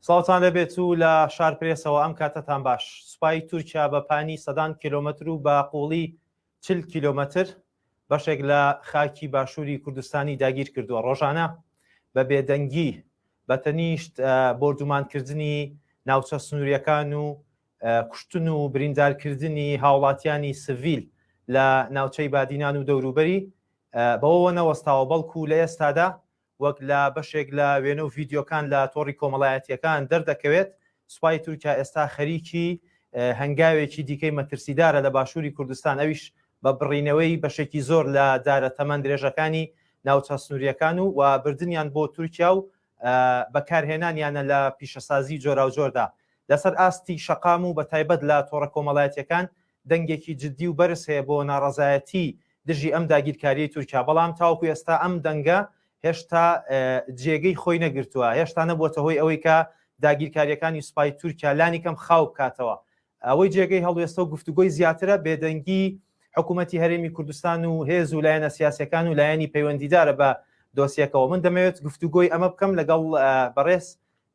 ساڵتان لەبێت و لە شارپرێسەوە ئەم کاتەتان باش. سوپای تورکیا بە پانی سەدان کیلۆمەتر و بە قوڵی 40 کیلۆمەتر بەشێک لە خاکی باشووری کوردستانی داگیر کردووە. ڕۆژانە بە بێدەنگی بە تەنیشت بۆردومانکردنی ناوچە سنووریەکان و کوشتن و بریندارکردنی هاوڵاتیانی سڤیل لە ناوچەی بادینان و دەوروبەری بەوەوە نەوەستاوە، بەڵکو لە ئێستادا وەک لە بەشێک لە وێنە و ڤیددیۆکان لە تۆڕی کۆمەڵایەتیەکان دەردەکەوێت. سوپای تورکیا ئێستا خەریکی هەنگاوێکی دیکەی مەترسیدارە لە باشووری کوردستان، ئەویش بە بڕینەوەی بەشێکی زۆر لە دارە تەمەن درێژەکانی ناوچە سنووریەکان و بردنیان بۆ تورکیا و بەکارهێنانیانە لە پیشەسازی جۆرا و جۆردا. لەسەر ئاستی شەقام و بە تایبەت لە تۆڕە کۆمەڵایەتیەکان دەنگێکی جددی و بەرز هەیە بۆ ناڕەزایەتی دژی ئەم داگیرکاریی تورکیا، بەڵام تاوەکو ئێستا ئەم دەنگە هێشتا جێگەی خۆی نەگرتووە، هێشتا نەبووەتە هۆی ئەوەی کە داگیرکاریەکانی سوپای تورکیا لانی کەم خاو بکاتەوە. ئەوەی جێگەی هەڵوێستە و گفتوگۆی زیاترە بێدەنگی حکوومەتی هەرێمی کوردستان و هێز و لایەنە سیاسەکان و لایەنی پەیوەندیدارە بە دۆسیەکەەوە. من دەمەوێت گفتوگۆی ئەمە بکەم لەگەڵ بەڕێز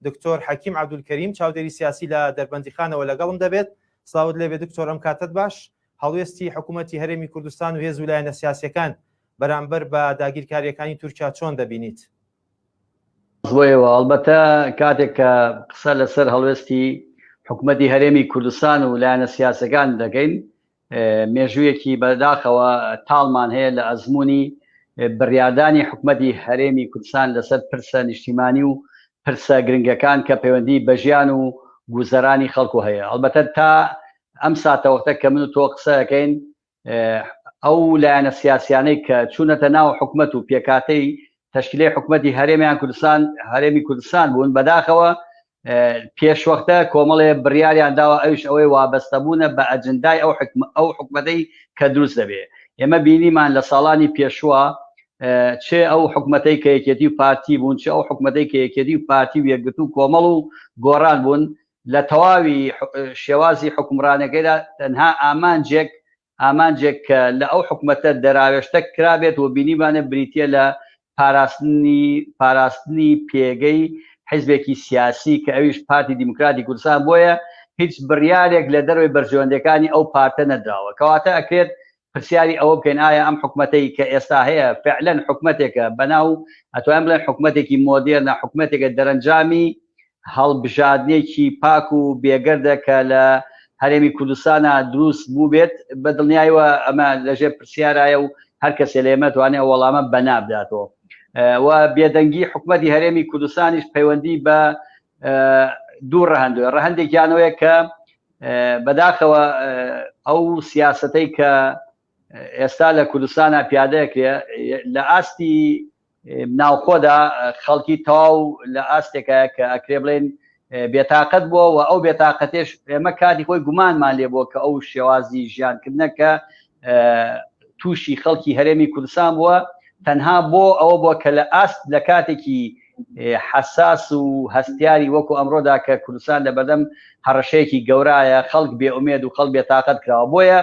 دکتۆر حەکیم عەبدولکەریم، چاودێری سیاسی لە دەربەندیخانەوە لەگەڵم دەبێت. سڵاوت لێبێ دکتۆر، ئەم کاتت باش. هەڵوێستی حکوومەتی هەرێمی کوردستان و هێز و لایەنە سیاسەکان بەرامبەر بە داگیرکاریەکانی تورکیا چۆن دەبینیت؟ زۆیەوە ئەڵبەتە کاتێک کە قسە لەسەر هەڵوێستی حکوومەتی هەرێمی کوردستان و لایەنە سیاسەکان دەکەین، مێژوویەکی بەداخەوە تاڵمان هەیە لە ئەزمموی بڕیادانی حکوومەتی هەرێمی کوردستان لەسەر پرسە نیشتیمانی و پرسە گرنگەکان کە پەیوەندی بە ژیان و گوزەرانی خەڵکو هەیە. ئەڵبەتە تا ئەم ساتەوەختە کە من و تۆ قسە دەکەین، ئەو لایەنە سیاسیانەی کە چوونەتە ناو حکوومەت و پێکاتەی تەشکیلەی حکوومەتی هەرێمی کوردستان بوون، بەداخەوە پێشوەختە کۆمەڵێ بڕیاریان داوە ئەوش ئەوەی وابەستەبوونە بە ئەجندای ئەو حکوومەتەی کە دروست دەبێ. ئێمە بینیمان لە ساڵانی پێشوە چێ ئەو حکوومەتەی کە یەکێتی و پارتی بوون، چێ ئەو حکوومەتەی کە یەکێتی و پارتی و یەکگرتو و کۆمەڵ و گۆڕان بوون، لە تەواوی شێوازی حکومڕانەکەیدا تەنها ئامانجێک کە لە ئەو حکوومەتە دەراوێشتە کرابێت و بینیمانە بریتە لە پاراستنی پێگەی حیزبێکی سیاسی کە ئەویش پارتی دیموکراتی کوردستان بۆیە هیچ بڕیارێک لە دەروی بەرژەوەندەکانی ئەو پارتە نەدراوە. کەواتە ئەکرێت پرسیاری ئەوە بکەین ئایا ئەم حکوومەتەی کە ئێستا هەیە فعلەن حکوومەتێکە بەناو ئەتوانین بڵێن حکوومەتێکی مۆدێرنە، حکوومەتێکە دەرەنجامی هەڵبژاردنێکی پاک و بێگەردە کە لە هەرێمی کوردستانە دروست بوو بێت. بە دڵنیاییەوە ئەمە لەژێر پرسیارایە و هەر کەسێ لە ئێمە توانێت وەڵامە بەنابداتەوە. و بێدەنگی حکوومەتی هەرێمی کوردستانیش پەیوەندی بە دوو ڕەهەندووە. ڕەهەندێکیانەوەیە کە بەداخەوە ئەو سیاسەتەی کە ئێستا لە کوردستانە پیادەکرێ لە ئاستی ناوخۆدا خەڵکی تەواو لە ئاستێکە کە ئەکرێ بڵێن بێتاقەت بووە و ئەو بێتاقەتێش ئێمە کاتی خۆی گومانمان لێ بووە کە ئەو شێوازی ژیانکردنەکە تووشی خەڵکی هەرێمی کوردستان بووە تەنها بۆ ئەوە بووە کە لە ئاست لە کاتێکی حساس و هەستیاری وەکو ئەمڕۆدا کە کوردستان لە بەردەم هەڕەشەیەکی گەورایە، خەڵک بێئومێد و خەڵک بێتاقەت کراوە. بۆیە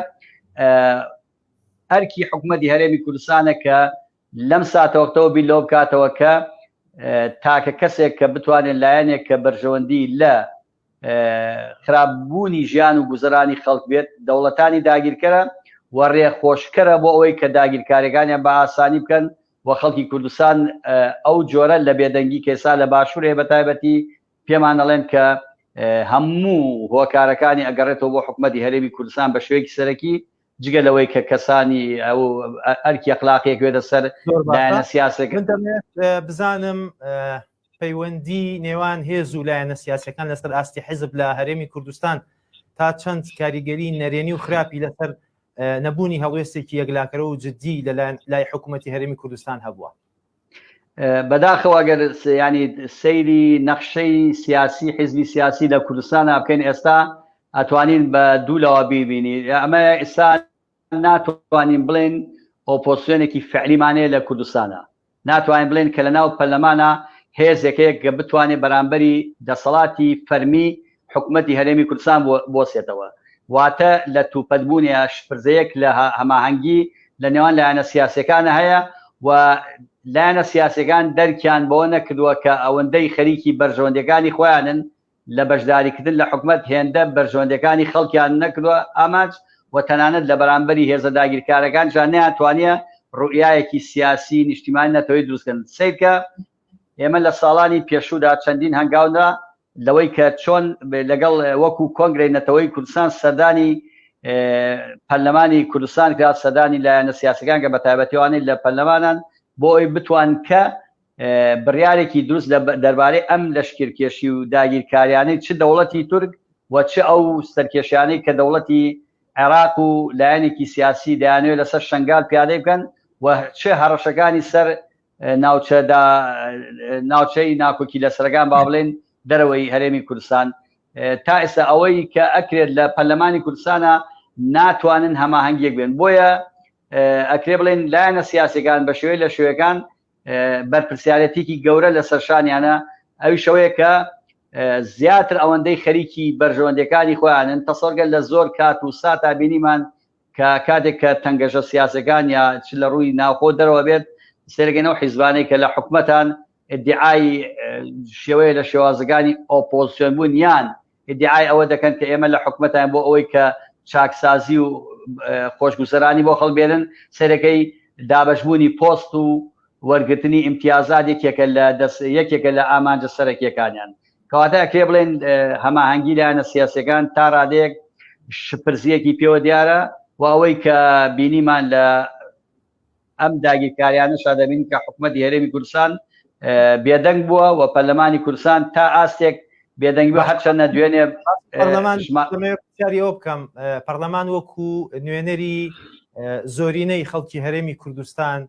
ئەرکی حکوومەتی هەرێمی کوردستانە کە لەم ساتەوەختەوە بیر لەوە بکاتەوە کە تاکە کەسێک کە بتوانێت لایەنێک کە بەرژەوەندی لە خراپبوونی ژیان و گوزەرانی خەڵک بێت، دەوڵەتانی داگیرکەرە و ڕێخۆشکەرە بۆ ئەوەی کە داگیرکاریەکانیان بە ئاسانی بکەن و خەڵکی کوردستان ئەو جۆرە لە بێدەنگی کێسا لە باشوورێ بەتایبەتی پێمان دەڵێن کە هەموو هۆکارەکانی ئەگەڕێتەوە بۆ حکوومەتی هەرێمی کوردستان بە شوەیەکی سەرەکی جگە لەوەی کە کەسانی ئەو ئەرکی ئەخلاقیەک وێتە سەر لایەنە سیاسەکە. من دەمێت بزانم پەیوەندی نێوان هێز و لایەنە سیاسەکان لەسەر ئاستی حیزب لە هەرێمی کوردستان تا چەند کاریگەری نەرێنی و خراپی لەسەر نەبوونی هەڵوێستێکی یەکلاکەرە و جددی لای حکوومەتی هەرێمی کوردستان هەبووە؟ بەداخەوە ئەگەر ینی سەیری نەخشەی سیاسی حیزبی سیاسی لە کوردستان بکەین، ئێستا ئەتوانین بە دوولەوە بیبینی ئەمە ئێستا ناتوانین بڵێن ئۆپۆزیسیۆنێکی فعلیمانەیە لە کوردستانە ناتوانین بڵێن کە لە ناو پەرلەمانە هێزێکەیەک کە بتوانێت بەرامبەری دەسەڵاتی فەرمی حکوومەتی هەرێمی کوردستان بۆسێتەوە واتە لە توپەتبوونی شپرزەیەک لە هەماهەنگی لە نێوان لایەنە سیاسیەکانە هەیە و لایەنە سیاسیەکان دەرکیان بەوە نەکردووە کە ئەوەندەی خەریکی بەرژەوەندەکانی خۆیانن لە بەشداریکردن لە حکوومەت هێندە بەرژەوەندەکانی خەڵکیان نەکردووە ئاماج و تەنانەت لە بەرامبەری هێزە داگیرکارەکان جان نەیانتوانیە ڕوئیایەکی سیاسی نیشتیمانی نەتەوەی دروستکردن سیرکە ئێمە لە ساڵانی پێشوودا چەندین هەنگاودا لەوەی کە چۆن لەگەڵ وەکو کۆنگرەی نەتەوەی کوردستان سەردانی پەرلەمانی کوردستان کرا سەردانی لایەنە سیاسەکان کە بە تایبەتیوانەی لە پەرلەمانان بۆ ئەوی بتوان کە بڕیارێکی دروست لە دەربارەی ئەم لەشکرکێشی و داگیرکاریانەی چ دەوڵەتی تورک و چ ئەو سەرکێشیانەی کە دەوڵەتی عێراق و لایەنێکی سیاسی دەیانوێت لەسەر شنگال پیادەی بکەن و چه هەڕەشەکانی سەر ناوچەی ناکۆکی لە سەرگان با بڵێن دەرەوەی هەرێمی کوردستان تا ئێستا ئەوەی کە ئەکرێت لە پەرلەمانی کوردستانە ناتوانن هەماهەنگیەک بێن بۆیە ئەکرێ بڵێن لایەنە سیاسەکان بە شێوەیە لە شێوەکان بەرپرسیارەتێکی گەورە لە سەرشانیانە ئەوی شەوەیە کە زیاتر ئەوەندەی خەریکی بەرژەوەندەکانی خۆیانن تەسەڵگە لە زۆر کات و ساتا بینیمان کە کاتێک کە تەنگەژە سیاسەکان یا چ لە ڕووی ناوخۆ دەرەوە بێت سێرگەنەوە حیزبانەی کە لە حکوومەتان ئیدعای شێوەیە لە شێوازەکانی ئۆپۆزیسیۆن بوون یان ئیدعای ئەوە دەکەن کە ئێمە لە حکوومەتان بۆ ئەوەی کە چاکسازی و خۆشگوزەرانی بۆ خەڵبێنن سەرەکەی دابەشبوونی پۆست و وەرگرتنی ئیمتیازات یەکێکە لە ئامانجە سەرەکیەکانیان کەواتە ئەکرێ بڵێن هەماهەنگی لایەنە سیاسەکان تا ڕادەیەک شپرزیەکی پێوە دیارە و ئەوەی کە بینیمان لە ئەم داگیرکاریانەشا دەبین کە حکوومەتی هەرێمی کوردستان بێدەنگ بووە و پەرلەمانی کوردستان تا ئاستێک بێدەنگ بووە هەرچەندە دوێنێ پەرلەمانیەوە بکەم پەرلەمان وەکو نوێنەری زۆرینەی خەڵکی هەرێمی کوردستان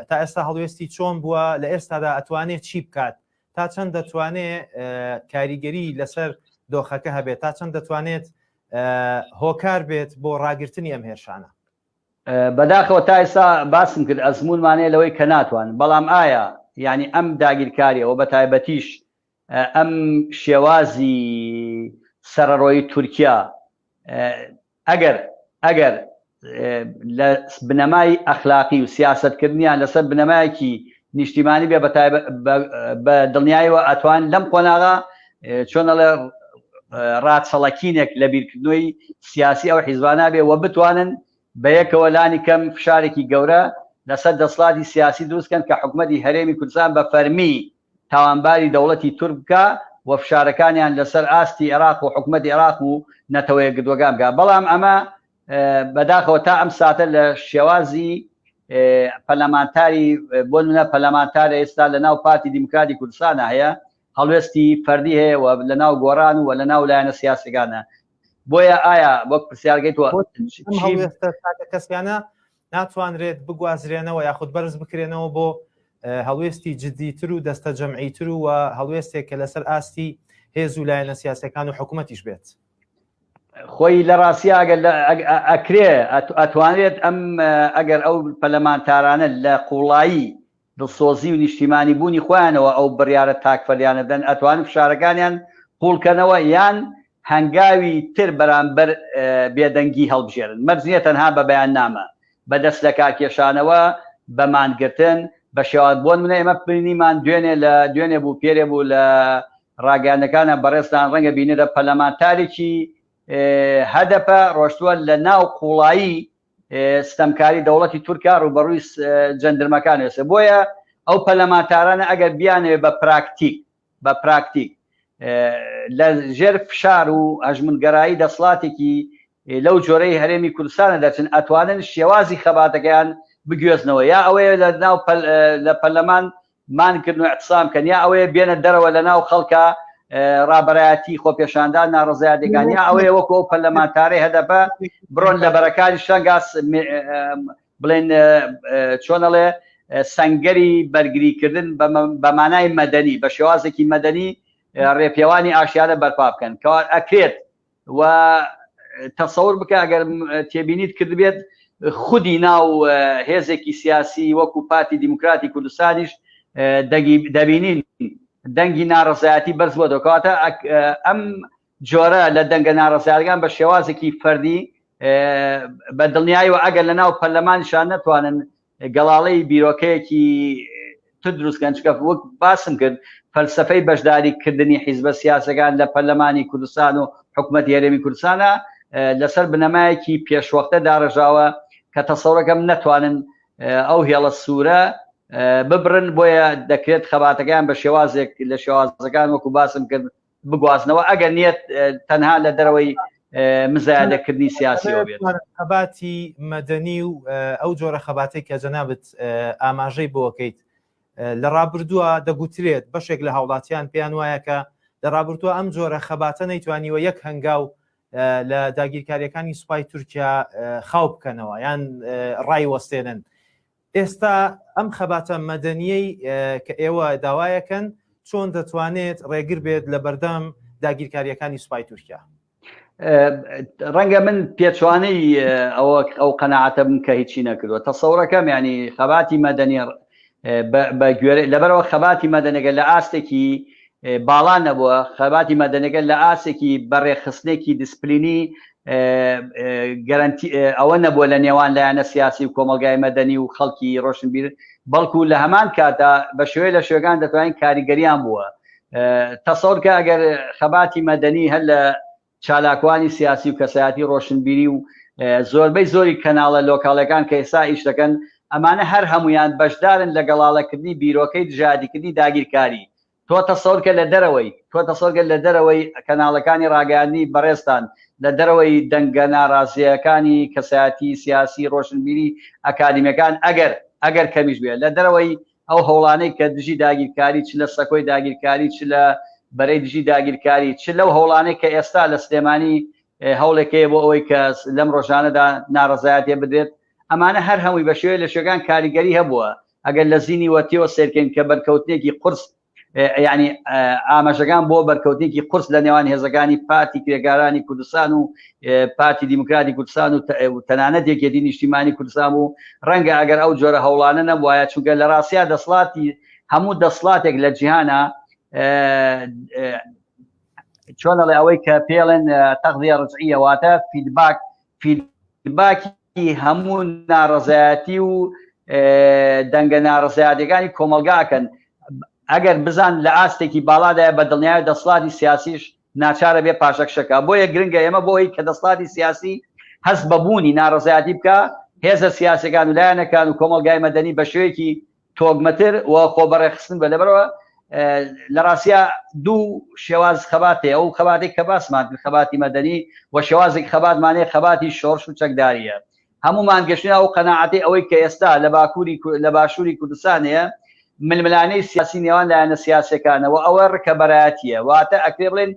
تا ئێستا هەڵوێستی چۆن بووە لە ئێستادا ئەتوانێت چی بکات تا چەند دەتوانێت کاریگەری لەسەر دۆخەکە هەبێت تا چەند دەتوانێت هۆکار بێت بۆ ڕاگررتنی ئەم هێرشانە بەداخەوە تا ئێستا باسم کرد ئەزمونمانەیە لەوەی کە ناتوان بەڵام ئایا یعنی ئەم داگیرکاریەوە بە تایبەتیش ئەم شێوازی سەرڕۆیی تورکیا ئەگەر لە بنەمای ئەخلاقی و سیاستکردنیان لەسەر بنەمایەکی نیشتیمانی بێ بە دڵنیاییەوە ئەتوان لەم قۆناغا چۆنەڵێ ڕاچەڵەکینێک لە بیرکردنەوەی سیاسی ئەو حیزبانە بێ و بتوانن بە یەکەوە لانی کەم فشارێکی گەورە لەسەر دەسڵاتی سیاسی دروستکەن کە حکوومەتی هەرێمی کوردستان بە فەرمی تاوانباری دەوڵەتی تورک بکە و فشارەکانیان لەسەر ئاستی عێراق و حکوومەتی عێراق و نەتەوەیە گردوەکان بکە بەڵام ئەمە بەداخەوە تا ئەم ساتە لە شێوازی پەرلەمانتاری بۆ نمونە پەرلەمانتارە ئێستا لە ناو پارتی دیموکراتی کوردستانە هەیە هەڵوێستی فەردی هەیە و لە ناو گۆڕان و لە ناو لایەنە سیاسەکانە بۆیە ئایا وەک پرسیارگەیتوە کەسیانە ناتوانرێت بگوازرێنەوە یاخود بەرز بکرێنەوە بۆ هەڵوێستی جدیتر و دەستە جەمعیتر و هەڵوێستێک کە لەسەر ئاستی هێز و لایەنە سیاسەکان و حکوومەتیش بێت خۆی لە ڕاستی ئەکرێ ئەتوانێت ئەم ئەگەر ئەو پەرلەمانتارانە لە قوڵایی دڵسۆزی و نیشتیمانی بوونی خۆیانەوە ئەو بڕیارە تاکفەریانە بدەن ئەتوانن فشارەکانیان قوڵکەنەوە یان هەنگاوی تر بەرامبەر بێدەنگی هەڵبژێرن مەرجە تەنها بە بەیاننامە بەدەست لە کارکێشانەوە بەمانگرتن بە شێوات بۆن منە ئێمە بینیمان دوێنێ بوو پێرێ بوو لە ڕاگەیاندەکانە بەڕێستان ڕەنگە بینێتە پەرلەمانتارێکی هەدەپە ڕۆشتووە لە ناو قوڵایی ستەمکاری دەوڵەتی تورکیا ڕوبەڕووی جەندرمەکان وێسە بۆیە ئەو پەرلەمانتارانە ئەگەر بیانێ بە پراکتیک لە ژێر فشار و هەژمونگەرایی دەسڵاتێکی لەو جۆرەی هەرێمی کوردستانە دەچن ئەتوانن شێوازی خەباتەکەیان بگوێزنەوە یا ئەوەیە لە ناو لە پەرلەمان مانکردن و اعتصام کەن یا ئەوەیە بێنە دەرەوە لە ناو خەڵکە ڕابەرایەتی خۆپێشاندان ناڕزایەتەکان یا ئەوەیە وەکو ئەو پەرلەمانتارەی هەدەپە بڕۆن لە بەرەکانی شەنگاس بڵێن چۆنەڵێ سەنگەری بەرگریکردن بە مانای مەدەنی بە شێوازێکی مەدەنی ڕێپێوانی ئاشیانە بەرپا بکەن کەوا ئەکرێت و تەسەور بکە ئەگەر تێبینیت کردبێت خودی ناو هێزێکی سیاسی وەکو پارتی دیموکراتی کوردستانیش دەبینین دەنگی ناڕەزایەتی بەرز بۆ دەکاتە ئەم جۆرە لە دەنگە ناڕەزایەتەکان بە شێوازێکی فەردی بە دڵنیاییەوە ئەگەر لە ناو پەرلەمانیشان نەتوانن گەڵاڵەی بیرۆکەیەکی تو دروستکەن چکە وەک باسم کرد فەلسەفەی بەشداریکردنی حیزبە سیاسەکان لە پەرلەمانی کوردستان و حکوومەتی هەرێمی کوردستانە لەسەر بنەمایەکی پێشوەختە داڕژاوە کە تەسەوڕەکەم نەتوانن ئەو هێڵە سوورە ببرن بۆیە دەکرێت خەباتەکان بە شێوازێک لە شێوازەکان وەکو باسم کرد بگوازنەوە ئەگەر نیەت تەنها لە دەرەوەی مزایدەکردنی سیاسیەوە بێت. خەباتی مەدەنی و ئەو جۆرە خەباتەی کە جەنابەت ئاماژەی بۆکەیت لە ڕابردووە دەگوترێت بەشێک لە هاوڵاتیان پێیان وایە کە لە ڕابردووە ئەم جۆرە خەباتە نەیتوانیوە یەک هەنگاو لە داگیرکاریەکانی سوپای تورکیا خاو بکەنەوە یان ڕای وەستێنن. ئێستا ئەم خەباتە مەدەنیەی کە ئێوە داوایەکەن چۆن دەتوانێت ڕێگر بێت لە بەردەم داگیرکاریەکانی سوپای تورکیا؟ ڕەنگە من پێچوانەی ئەو قەناعەتە بم کە هیچی نەکردووە. تەسەوڕەکەم ینی خەباتی مەدەنی بە گوێرە لەبەرەوە خەباتی مەدەنەکە لە ئاستێکی باڵا نەبووە، خەباتی مەدەنەکە لە ئاسێکی بەڕێخستنێکی دیسپلینی گەرانتی ئەوە نەبووە لە نێوان لایەنە سیاسی و کۆمەلگای مەدەنی و خەڵکی ڕۆشنبیر، بەڵکو لە هەمان کاتا بە شێوەیە لە شوێگان دەتوانین کاریگەریان بووە. تەسەوڕکە ئەگەر خەباتی مەدەنی هەر لە چالاکوانی سیاسی و کەسایەتی ڕۆشنبیری و زۆربەی زۆری کەناڵە لۆکاڵەکان کە ئێستا ئیش دەکەن ئەمانە هەر هەمویان بەشدارن لە گەڵاڵەکردنی بیرۆکەی دژادیکردنی داگیرکاری. تۆ تەسەوڕکە لە دەرەوەی کەناڵەکانی ڕاگەیاندنی بەڕێستان لە دەرەوەی دەنگە ناڕازیەکانی کەسایەتی سیاسی ڕۆشنبیری ئەکادیمیەکان ئەگەر کەمیش بێت لە دەرەوەی ئەو هەوڵانەی کە دژی داگیرکاری چ لە سەکۆی داگیرکاری چ لە بەرەی دژی داگیرکاری چ لەو هەوڵانەی کە ئێستا لە سلێمانی هەوڵێکەیە بۆ ئەوەی کە لەم ڕۆژانەدا ناڕەزایەتێ بدرێت، ئەمانە هەر هەمووی بە شێوەیە لە شوێگان کاریگەری هەبووە. ئەگەر لە زینی وەتیەوە سێرکەین کە بەرکەوتنێکی قورس ینی ئاماژەکان بۆ بەرکەوتنێکی قورس لە نێوان هێزەکانی پارتی کرێکارانی کوردستان و پارتی دیموکراتی کوردستان و تەنانەت یەکێتی نیشتیمانی کوردستان و ڕەنگە ئەگەر ئەو جۆرە هەوڵانە نەبووایە، چونکە لە ڕاستیا دەسڵاتی هەموو دەسڵاتێک لە جیهانە چۆنەڵێ ئەوەی کە پێڵێن تەغذیە ڕجعیە واتە فیدباکی هەموو ناڕەزایەتی و دەنگە ناڕەزایەتەکانی کۆمەلگاکەن. ئەگەر بزان لە ئاستێکی باڵادایە بە دڵنیای دەسڵاتی سیاسیش ناچارە بێ پاشەکشەکە. بۆیە گرنگە ئێمە بۆی کە دەسڵاتی سیاسی هەست بەبوونی ناڕەزایەتی بکە، هێزە سیاسەکان و لایەنەکان و کۆمەلگای مەدەنی بە شێوەیەکی تۆگمەتر و خۆبەڕێخستن بە لەبەرەوە لە ڕاستیا دوو شێواز خەباتێ، ئەو خەباتێک کە باسمان کرد خەباتی مەدەنی و شێوازێک خەباتمانەیە خەباتی شۆڕش و چەکداریە. هەمومان گەشتنا ئەو قەناعەتی ئەوەی کە ئێستا لە باشووری کوردستانەیە ململانەی سیاسی نێوان لایەنە سیاسەکانەوە ئەوە ڕکەبەرایەتیە، واتە ئەکرێ بڵێن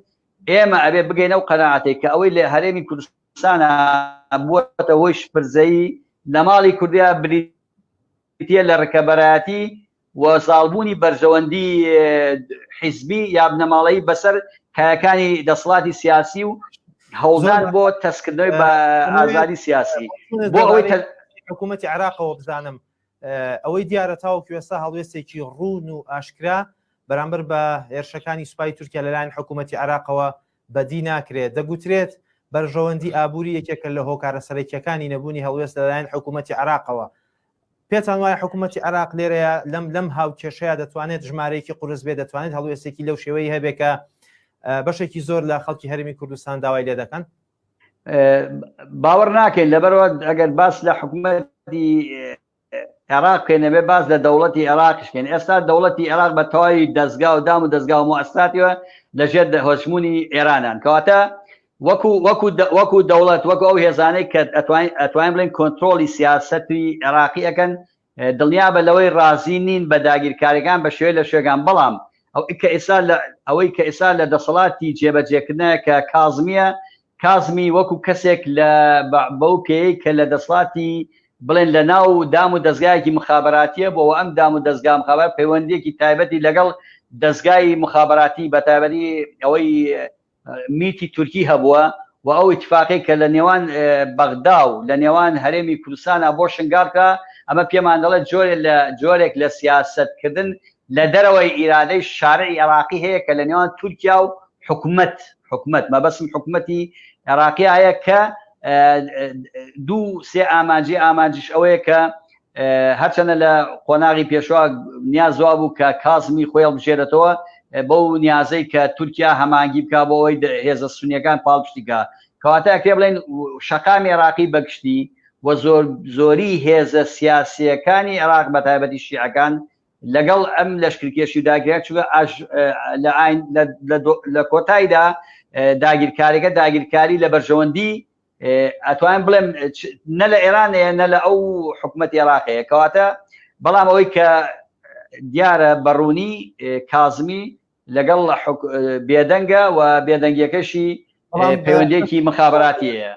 ئێمە ئەبێ بگەینە ئەو قەناعەتێک کە ئەوەی لە هەرێمی کوردستانە بووەتە هۆی شپرزەیی لە ماڵی کوردیا بریتە لە ڕکەبەرایەتی و ساڵبوونی بەرژەوەندی حیزبی یا بنەماڵەیی بەسەر کایەکانی دەسڵاتی سیاسی و هەوڵدان بۆ تەسکردنەوەی بە ئازادی سیاسی. بۆ ئەوەی حکوومەتی عێراقەوە بزانم ئەوەی دیارە تاوەکو ئێستا هەڵوێستێکی ڕوون و ئاشکرا بەرامبەر بە هێرشەکانی سوپای تورکیا لەلایەن حکوومەتی عێراقەوە بەدی ناکرێت. دەگوترێت بەرژەوەندی ئابووری یەکێکە لە هۆکارە سەرەکیەکانی نەبوونی هەڵوێست لەلایەن حکوومەتی عێراقەوە. پێتان وایە حکوومەتی عێراق لێرەیە لەم هاوکێشەیە دەتوانێت ژمارەیەکی قورس بێ، دەتوانێت هەڵوێستێکی لەو شێوەی هەبێ کە بەشێکی زۆر لە خەڵکی هەرێمی کوردستان داوای لێ دەکەن؟ باوەڕ ناکەین لەبەرەوە ئەگەر باس لە حکوومەتی عێراق بکەینەبێ باس لە دەوڵەتی عێراقشکەین. ئێستا دەوڵەتی عێراق بە تەواوی دەستگا و دام و دەستگا و مؤسساتیەوە لەژێر هۆچمونی ئێرانان، کەواتە وەکو دەوڵەت وەکو ئەو هێزانەی کە ئەتوانین بڵێن کۆنتترۆلی سیاسەتی عێراقی ئەەکەن دڵنیا بە لەوەی ڕازی نین بە داگیرکاریەکان بە شوێ لە شوێگان، بەڵام ئەوەی کە ئێستا لە دەسەڵاتی جێبەجێکردنە کە کازمی وەکو کەسێک بەو پێی کە لە دەسڵاتی بڵێن لە ناو دام و دەستگایەکی مخابراتیە بۆ ئەم دام و دەستگا مخابرات پەیوەندیەکی تایبەتی لەگەڵ دەستگای مخابراتی بە تایبەتی ئەوەی میتی تورکی هەبووە و ئەو اتفاقی کە لە نێوان بەغدا و لە نێوان هەرێمی کوردستانە بۆ شنگارکە ئەمە پێمان دەڵێت جۆرێک لە سیاسەتکردن لە دەرەوەی ئیرادەی شارعی عێراقی هەیە کە لە نێوان تورکیا و حکومەت مەبەسم حکومەتی عێراقی هەیە کە دوو سێ ئامانجیش ئەوەیە کە هەرچەنە لە قۆناغی پێشوا نیازوا بوو کە کازمی خۆی هەڵبژێرێتەوە بەو نیازەی کە تورکیا هەمانگی بکە بۆ ئەوەی هێزە سونیەکان پاڵپشتیکە کەواتە ئەکرێ بڵێن شەقامی عێراقی بەگشتی و زۆری هێزە سیاسیەکانی عێراق بە تایبەتی شیعەکان لەگەڵ ئەم لەشکرکێشی و داگیرکاری چونکە لە کۆتاییدا داگیرکاری لە بەرژەوەندی ئەتوانین بڵێم نە لە ئێرانەیە نە لە ئەو حکومەتی عێراقەیە کەواتە بەڵام ئەوەی کە دیارە بەڕوونی کازمی لەگەڵ بێدەنگە و بێدەنگیەکەشی پەیوەندیەکی مخابراتیەیە.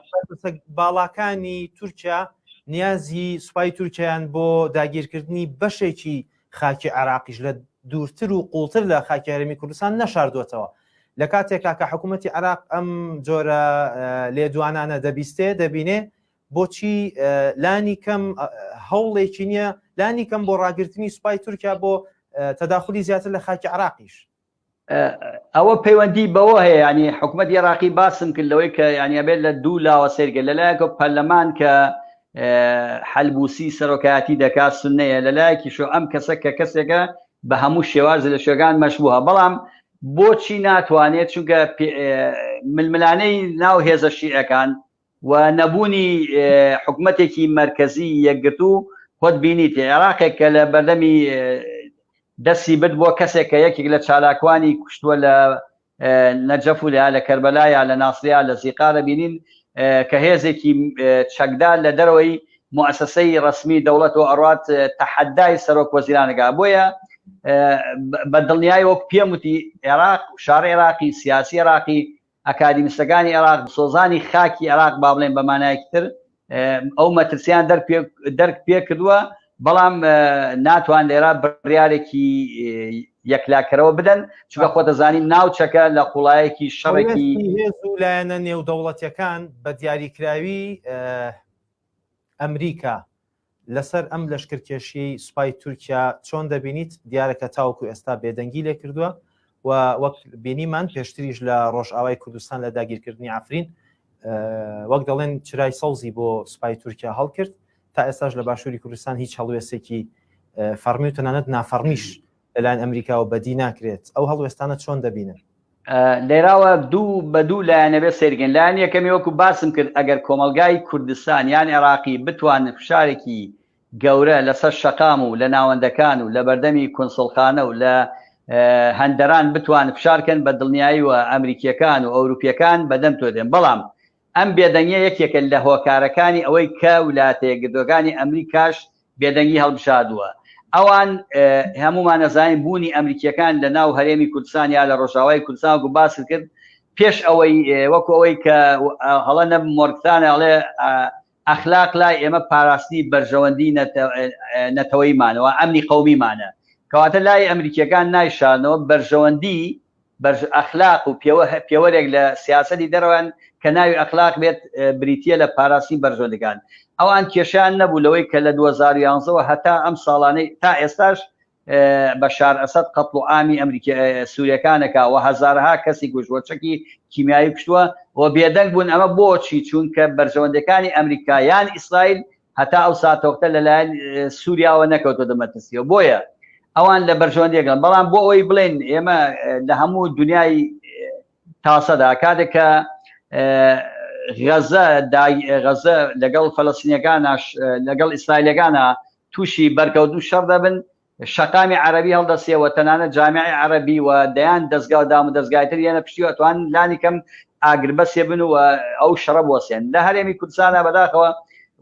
باڵاکانی تورکیا نیازی سوپای تورکیان بۆ داگیرکردنی بەشێکی خاکی عێراقیش لە دوورتر و قوڵتر لە خاکی هەرێمی کوردستان نەشاردوێتەوە لە کاتێکا کە حکوومەتی عێراق ئەم جۆرە لێدوانانە دەبینێ بۆچی لانی کەم هەوڵێکی نییە لانی کەم بۆ ڕاگررتنی سوپای تورکیا بۆ تەداخلی زیاتر لە خاکی عێراقیش ئەوە پەیوەندی بەوە هەیە ینی حکوومەتی عێراقی باسم کرد لەوەی کە ینی ئەبێت لە دوو لاوە سێرگە لەلایەکە پەرلەمان کە حەلبوسی سەرۆکایەتی دەکات سنەیە لەلایەکیشۆ ئەم کەسە کە کەسێکە بە هەموو شێواز لە شوێگان مەشبووە بەڵام بۆچی ناتوانێت چونکە ململانەی ناو هێزە شیعەکان و نەبوونی حکوومەتێکی مرکزی یەکگرتو خۆت بینیت عێراقێک کە لە بەردەمی دەستی برد بۆ کەسێک کە یەکێک لە چالاکوانی کوشتووە لە نەجەف و لە کەربەلایە لە ناسریا لە زیقارە بینین کە هێزێکی چەکدار لە دەرەوەی مؤسسەی ڕسمی دەوڵەت و ئەڕات تەحەدای سەرۆک وەزیرانەکە بۆیە بە دڵنیایی وەک پێم وتی عێراق شارەی عێراقی سیاسی عێراقی ئەکادیمیستەکانی عێراق سۆزانی خاکی عێراق با بڵێن بە مانایەکی تر ئەو مەترسیان دەرک پێ کردووە بەڵام ناتوان لێرە بڕیارێکی یەکلاکەرەوە بدەن چونکە خۆ دەزانین ناوچەکە لە قوڵایەکی شەڕێکی لایەنە نێودەوڵەتیەکان بە دیاریکراوی ئەمریکا لەسەر ئەم لەشکرکێشی سوپای تورکیا چۆن دەبینیت دیارەکە تاوەکو ئێستا بێدەنگی لێ کردووە و وەک بینیمان پێشتریش لە ڕۆژئاوای کوردستان لە داگیرکردنی عەفرین وەک دەڵێن چرای سەوزی بۆ سوپای تورکیا هەڵکرد تا ئێستاش لە باشووری کوردستان هیچ هەڵوێستێکی فەڕمی و تەنانەت نافەڕمیش لەلایەن ئەمریکاوە بەدی ناکرێت ئەو هەڵوێستانە چۆن دەبینن لێراوە دوو لایەنەبێ سێرگن لایەن یەکەمی وەکو باسم کرد ئەگەر کۆمەلگای کوردستان یان عێراقی بتوانن فشارێکی گەورە لەسەر شەقام و لە ناوەندەکان و لە بەردەمی کۆنسڵخانە و لە هەندەران بتوان فشارکەن بە دڵنیایی و ئەمریکیەکان و ئەوروپیەکان بەدەم تۆ دێن بەڵام ئەم بێدەنگیە یەکێکە لە هۆکارەکانی ئەوەی کە ویلایەتە یەکگرتووەکانی ئەمریکاش بێدەنگی هەڵبژاردووە ئەوان هەمومان نەزانین بوونی ئەمریکیەکان لە ناو هەرێمی کوردستان یا لە ڕۆژاوای کوردستان وەکو باس کرد پێش ئەوەی وەکو ئەوەی کە هەڵە نە مۆرگتانە ئەڵێ ئەخلاق لای ئێمە پاراستنی بەرژەوەندی نەتەوەیمانەوە ئەمنی قەومیمانە کەواتە لای ئەمریکیەکان نایشانەوە بەرژەوەندی ئەخلاق و پێوەرێک لە سیاسەتی دەروان کە ناوی ئەخلاق بێت بریتیە لە پاراستنی بەرژەوەندەکان ئەوان کێشیان نەبوو لەوەی کە لە 2011 هەتا ئەم ساڵانەی تا ئێستاش بە شار ئەسەد قەتڵ و ئامی سووریەکانەکە و هەزارها کەسی گوژوەچەکی کیمیایی کوشتووە و بێدەنگ بوون ئەمە بۆچی چونکە بەرژەوەندەکانی ئەمریکایان ئیسرائیل هەتا ئەو ساتۆکتە لەلایەن سووریاوە نەکەوتۆ دەمەترسیەوە بۆیە ئەوان لە بەرژەوەندێکن بەڵام بۆ ئەوەی بڵێن ئێمە لە هەموو دنیای تاسەدا کاتێکە غەزە لەگەڵ فەلەستینیەکانش لەگەڵ ئیسرائیلەکانە تووشی بەرکەوتن شەڕ دەبن شەقامی عەرەبی هەڵدەسێەوە تەنانەت جامعی عەرەبی و دەیان دەستگا و دام و دەستگایتر یەنە پشتی ئەتوان لانی کەم ئاگربەسێ بن و ئەو شەڕە بوەسێن لە هەرێمی کوردستانە بەداخەوە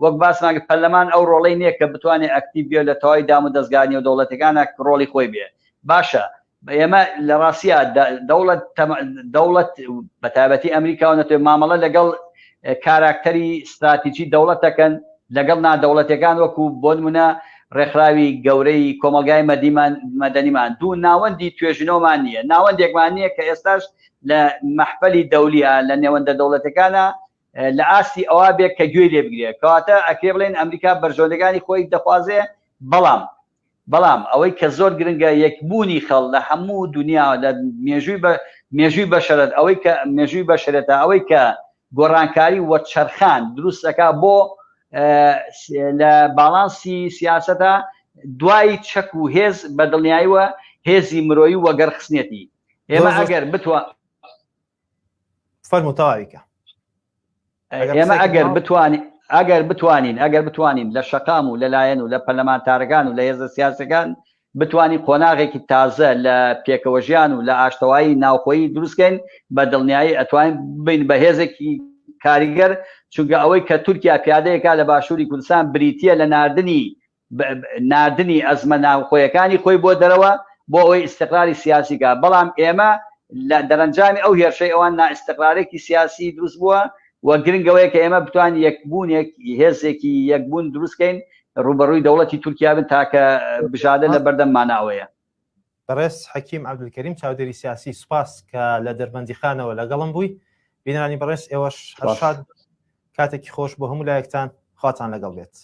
وەک باسماگە پەرلەمان ئەو ڕۆڵەی نییە کە بتوانێت ئەکتیڤ بێت لە تەواوی دام و دەستگانی و دەوڵەتەکانە ڕۆڵی خۆی بێ باشە ئێمە لە ڕاستیە دەوڵەت بەتایبەتی ئەمریکا و نەتوێت مامەڵە لەگەڵ کاراکتەری استراتیجی دەوڵەتەکەن لەگەڵ نادەوڵەتەکان وەکو بۆ نمونە ڕێکخراوی گەورەی کۆمەلگای مەدەنیمان دوو ناوەندی توێژنەوەمان نییە ناوەندێکمان نییە کە ئێستاش لە مەحفەلی دەولیە لە نێوەندە دەوڵەتەکانە لە ئاستی ئەوە بێت کە گوێی لێ بگرێت کەواتە ئەکرێ بڵێن ئەمریکا بەرژۆندەکانی خۆی دەخوازێ بەڵام ئەوەی کە زۆر گرنگە یەکبوونی خەڵ لە هەموو دنیا لە مێژووی بەشەرەت ئەوەی کە مێژووی بەشەرەتە ئەوەی کە گۆڕانکاری وە چەرخان دروستەکە بۆ لە باڵانسی سیاسەتە دوای چەک و هێز بە دڵنیاییوە هێزی مرۆیی وەگەر خستنێتی ئێمە ئەگەر فەرموتەواویکە ئێمە ئەگەر بتوانین لە شەقام و لەلایەن و لە پەرلەمانتارەکان و لە هێزە سیاسەکان بتوانین قۆناغێکی تازە لە پێکەوەژیان و لە ئاشتەوایی ناوخۆیی دروستکەین بە دڵنیایی ئەتوانین بین بە هێزێکی کاریگەر چونکە ئەوەی کە تورکیا پیادەیەکە لە باشووری کوردستان بریتیە لە ناردنی ئەزمە ناوخۆیەکانی خۆی بۆ دەرەوە بۆ ئەوەی ئیستیقراری سیاسیکە بەڵام ئێمە لە دەرەنجامی ئەو هێرشەی ئەوان نائیستیقرارێکی سیاسی دروست بووە و گرنگەوەی کە ئێمە بتوانین یەکبوونێک هێزێکی یەکبوون دروستکەین ڕوبەڕووی دەوڵەتی تورکیا بن تاکە بژادە لە بەردەممانەوەیە. بەڕێز حەکیم عەبدولکەریم چاودێری سیاسی سوپاس کە لە دەربەندیخانەوە لەگەڵم بووی بینرانی بەڕێز ئێوەش هەرشاد کاتێکی خۆش بۆ هەموو لایەکتان خواتان لەگەڵ بێت.